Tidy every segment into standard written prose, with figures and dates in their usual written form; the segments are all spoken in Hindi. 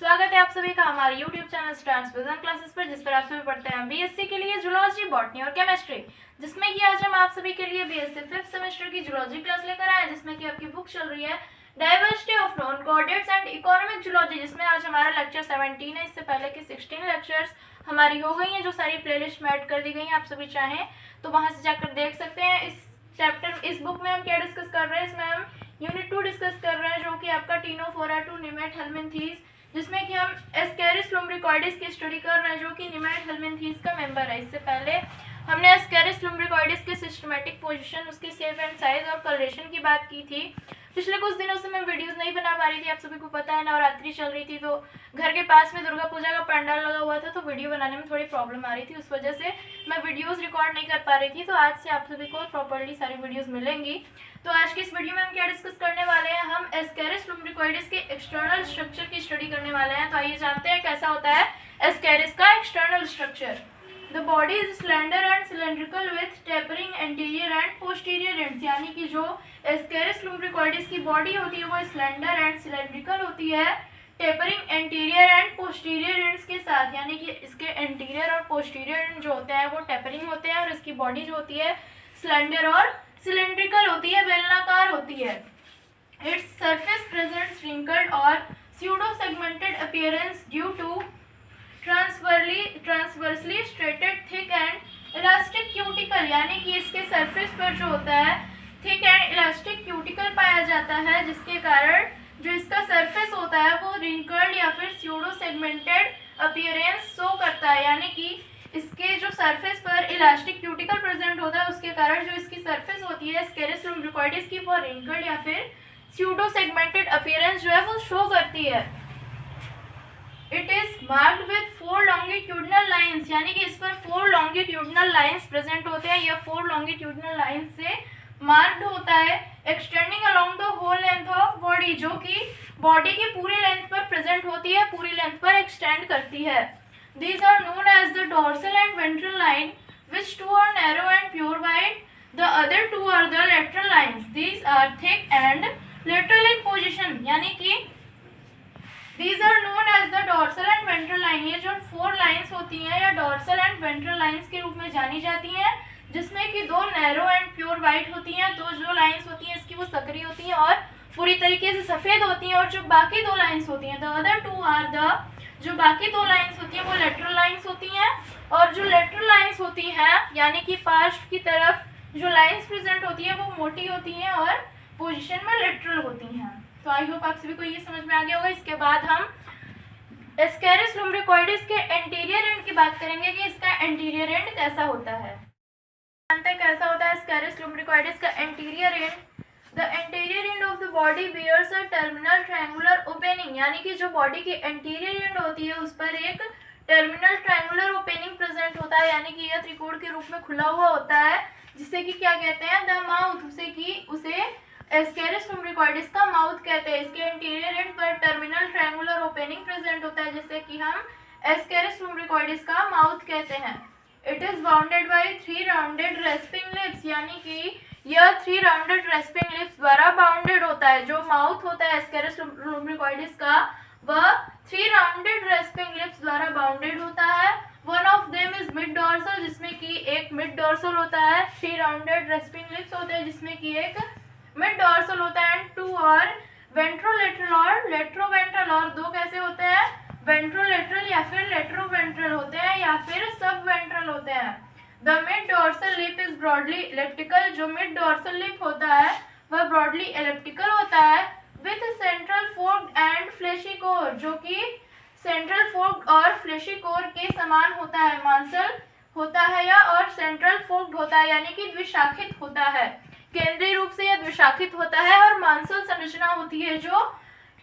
स्वागत है आप सभी का हमारे YouTube चैनल ट्रांसविजन क्लासेस पर, जिस पर आप सभी पढ़ते हैं बीएससी के लिए जूलॉजी, बॉटनी और केमिस्ट्री, जिसमें कि आज हम आप सभी के लिए बीएससी 5th सेमेस्टर की जूलॉजी क्लास लेकर आए हैं, जिसमें कि आपकी बुक चल रही है diversity of non coordinates and economic zoology, जिसमें आज हमारा लेक्चर 17 है। इससे पहले की 16 लेक्चर्स हमारी हो गई हैं, जो सारी प्लेलिस्ट में ऐड कर दी गई हैं। आप सभी चाहें तो वहाँ से जाकर देख सकते हैं। इस बुक में हम क्या डिस्कस कर रहे हैं, इसमें हम यूनिट 2 डिस्कस कर रहे हैं, जो कि आपका टीनोफोरा टू निमेट हेलमिन्थीज, जिसमें कि हम एस्केरिस लुम्ब्रिकॉइडिस की स्टडी कर रहे हैं, जो कि निमेट हेलमिन्थीज का मेंबर है। इससे पहले हमने एस्केरिस लुम्ब्रिकॉइडिस के सिस्टमैटिक पोजीशन, उसकी शेप एंड साइज और कलरेशन की बात की थी। पिछले कुछ दिनों से मैं वीडियोस नहीं बना पा रही थी, आप सभी को पता है, नवरात्रि चल रही थी, तो घर के पास में दुर्गा पूजा का पंडाल लगा हुआ था, तो वीडियो बनाने में थोड़ी प्रॉब्लम आ रही थी। उस वजह से मैं वीडियोस रिकॉर्ड नहीं कर पा रही थी। तो आज से आप सभी को प्रॉपर्ली सारी वीडियोस मिलेंगी। तो आज की इस वीडियो में हम क्या डिस्कस करने वाले हैं, हम एस्केरिस लुम्ब्रिकॉइडिस के एक्सटर्नल स्ट्रक्चर की स्टडी करने वाले हैं। तो आइए जानते हैं कैसा होता है एस्केरिस का external structure. The body is slender and cylindrical with tapering anterior and posterior ends, यानी कि जो एस्केरिस लुम्ब्रिकॉइडिस की बॉडी होती है वो स्लेंडर एंड सिलेंड्रिकल होती है, tapering anterior and posterior ends के साथ, यानी कि इसके एंटीरियर और पोस्टीरियर एंड जो होते हैं वो टेपरिंग होते हैं, और इसकी बॉडी जो होती है स्लेंडर और सिलेंड्रिकल होती है, बेलनाकार होती है। इट्स सरफेस प्रेजेंट्स रिंकल्ड और pseudo segmented appearance due to transversely striated thick and elastic cuticle, यानी कि इसके सरफेस पर जो होता है थिक एंड इलास्टिक क्यूटिकल पाया जाता है, जिसके कारण जो इसका सरफेस होता है वो रिंकल्ड या फिर स्यूडो सेगमेंटेड अपीयरेंस शो करता है, यानी कि इसके जो सरफेस पर इलास्टिक क्यूटिकल प्रेजेंट होता है, उसके कारण जो इसकी सरफेस होती है एस्केरिस लुम्ब्रिकॉइडिस की, वो रिंकल्ड या फिर स्यूडो सेगमेंटेड अपीयरेंस जो है वो शो करती है। It is marked with 4 longitudinal lines, यानी कि इस पर 4 लॉन्गिट्यूडनल लाइंस प्रेजेंट होते हैं। यह 4 लॉन्गिट्यूडनल लाइंस से मार्क्ड होता है, extending along the whole length of body, जो कि बॉडी की पूरी लेंथ पर प्रेजेंट होती है, पूरी लेंथ पर एक्सटेंड करती है। These are known as the dorsal and ventral line, which two are narrow and pure white. The other two are the lateral lines. These are thick and lateral in position, यानी कि These are known as the dorsal and ventral line. ये जो 4 लाइंस होती हैं या dorsal and ventral lines के रूप में जानी जाती हैं, जिसमें कि 2 नैरो एंड प्योर वाइट होती हैं। तो जो लाइंस होती हैं इसकी वो सकरी होती हैं और पूरी तरीके से सफ़ेद होती हैं, और जो बाकी 2 लाइंस होती हैं, the other two are the, जो बाकी 2 लाइंस होती हैं वो लेटरल लाइंस होती हैं। और जो लेटरल लाइंस होती हैं, यानी कि पार्श्व की तरफ जो लाइंस प्रेजेंट होती हैं वो मोटी होती हैं और पोजीशन में लेटरल होती हैं। तो आई होप आप सभी को ये समझ में आ गया होगा। इसके बाद हम एस्केरिस लुम्ब्रिकॉइडिस के एंटीरियर एंड की बात करेंगे कि इसका एंटीरियर एंड कैसा होता है। जानते हैं कैसा होता है एस्केरिस लुम्ब्रिकॉइडिस का anterior and. The anterior end of the body bears a terminal triangular opening, यानी कि जो बॉडी की एंटीरियर एंड होती है उस पर एक टर्मिनल ट्रायंगुलर ओपनिंग प्रेजेंट होता है, यानी कि यह त्रिकोण के रूप में खुला हुआ होता है, जिसे कि क्या कहते हैं, द माउथ, उसे एस्केरिस लुम्ब्रिकॉइडिस का माउथ कहते हैं। इसके एंटीरियर एंड पर टर्मिनल ट्रायंगुलर ओपनिंग प्रेजेंट होता है, जिसे कि हम एस्केरिस लुम्ब्रिकॉइडिस का माउथ कहते हैं। It is bounded by 3 rounded respiring lips, यानी कि यह 3 राउंडेड रेस्पिंग लिप्स द्वारा बाउंडेड होता है। जो माउथ होता है एस्केरिस लुम्ब्रिकॉइडिस का, वह 3 राउंडेड रेस्पिंग लिप्स द्वारा बाउंडेड होता है। One of them is mid dorsal, जिसमें कि एक मिड डॉर्सल होता है। 3 राउंडेड रेस्पिंग लिप्स होते हैं, जिसमें कि एक मिड डॉर्सल होता है, एंड 2 और वेंट्रोलेटरल और लेट्रोवेंट्रल, और 2 कैसे होते हैं, वेंट्रोलेटरल या फिर लेट्रोवेंट्रल होते हैं, या फिर सब वेंट्रल होते हैं। The mid dorsal lip is broadly elliptical, जो mid dorsal lip होता है वह broadly elliptical होता है, with central forked and fleshy core, जो कि central forked और fleshy core के समान होता है, मांसल होता है या और central forked होता है, यानी कि द्विशाखित होता है। केंद्रीय रूप से यह द्विशाखित होता है, और मांसल संरचना होती है जो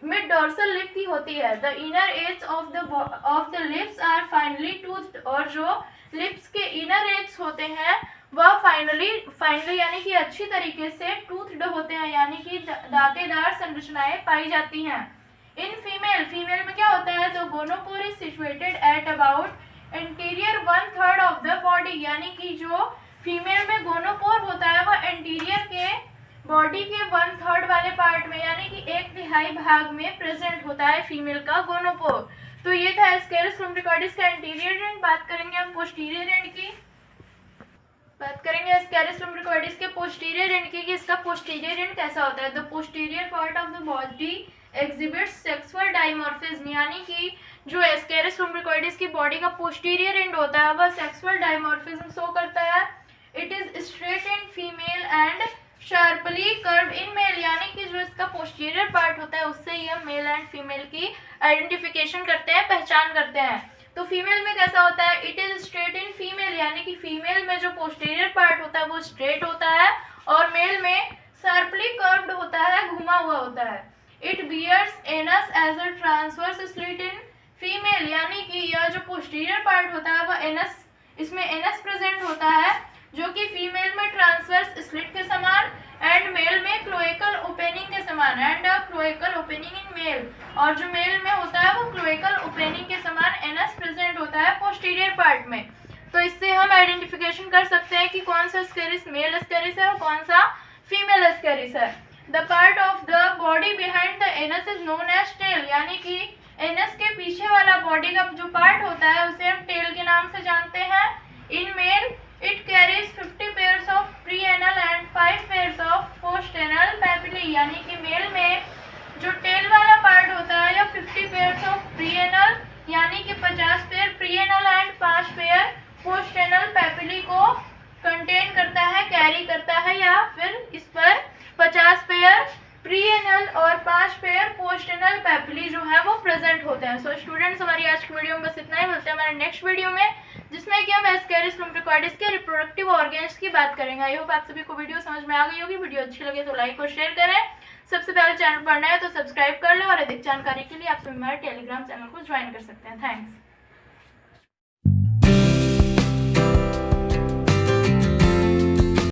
मिड डॉर्सल लिप की होती है। The inner edge of the lips are finely toothed, और जो लिप्स के इनर एज होते हैं वह फाइनली यानी कि अच्छी तरीके से टूथ्ड होते हैं, यानी कि दांतेदार संरचनाएं पाई जाती हैं। इन फीमेल में क्या होता है, तो gonopore is situated at about interior 1/3 of the body, यानी कि जो फीमेल में गोनोपोर होता है वह इंटीरियर के बॉडी के 1/3 वाले पार्ट में यानी कि 1/3 भाग में प्रेजेंट होता है फीमेल का गोनोपोर। तो ये था एस्केरिस लुम्ब्रिकॉइडिस का एंटीरियर एंड। बात करेंगे हम पोस्टीरियर एंड की। बात करेंगे एस्केरिस लुम्ब्रिकॉइडिस के पोस्टीरियर एंड की कि इसका पोस्टीरियर एंड कैसा होता है। The posterior part of the body exhibits sexual dimorphism, यानी कि जो एस्केरिस लुम्ब्रिकॉइडिस की बॉडी का पोस्टीरियर एंड होता है वह सेक्सुअल डाइमॉर्फिज्म शो करता है। It is straight in female and sharply curved in male, यानी कि जो इसका पोस्टीरियर पार्ट होता है उससे ही हम मेल एंड फीमेल की आइडेंटिफिकेशन करते हैं, पहचान करते हैं। तो फीमेल में कैसा होता है, it is straight in female, यानी कि फीमेल में जो पोस्टीरियर पार्ट होता है वो स्ट्रेट होता है और मेल में शार्पली कर्व्ड होता है, घुमा हुआ होता है। It bears anus as a transverse slit in female, यानी कि यह जो पोस्टीरियर पार्ट होता है वह एनस, इसमें एनस प्रेजेंट होता है जो कि फीमेल में ट्रांसवर्स स्लिट के समान एंड मेल में क्लोएकल ओपनिंग के समान, and cloacal opening in male, और जो मेल में होता है वो क्लोएकल ओपनिंग के समान एनस प्रेजेंट होता है पोस्टीरियर पार्ट में। तो इससे हम आइडेंटिफिकेशन कर सकते हैं कि कौन सा एस्केरिस मेल एस्केरिस है और कौन सा फीमेल एस्केरिस है। The part of the body behind the anus is known as tail, यानी कि एनस के पीछे वाला बॉडी का जो पार्ट होता है उसे हम टेल के नाम से जानते हैं। In male it carries 50 pairs of preanal and 5 pairs of postanal papillae, यानी कि मेल में जो टेल वाला पार्ट होता है या 50 पेयर्स ऑफ प्रीएनल यानी कि 50 पेयर प्रीएनल एंड 5 पेयर पोस्टेनल पैपिली को कंटेन करता है, कैरी करता है, या फिर इस पर 50 पेयर प्रीएनल और 5 पेयर पोस्टेनल पैपिली जो है वो प्रेजेंट होते हैं। सो स्टूडेंट्स, हमारी आज की वीडियो में बस इतना ही। मिलते हैं हमारे नेक्स्ट वीडियो में जिसमें कि हम एस्केरिस लुम्ब्रिकॉइडिस के रिप्रोडक्टिव ऑर्गन्स की बात करेंगे। आई होप आप सभी को वीडियो समझ में आ गई होगी। वीडियो अच्छी लगे तो लाइक और शेयर करें। सबसे पहले चैनल पर नए हो तो सब्सक्राइब कर लें और अधिक जानकारी के लिए आप सभी हमारे टेलीग्राम चैनल को ज्वाइन कर सकते हैं। थैंक्स।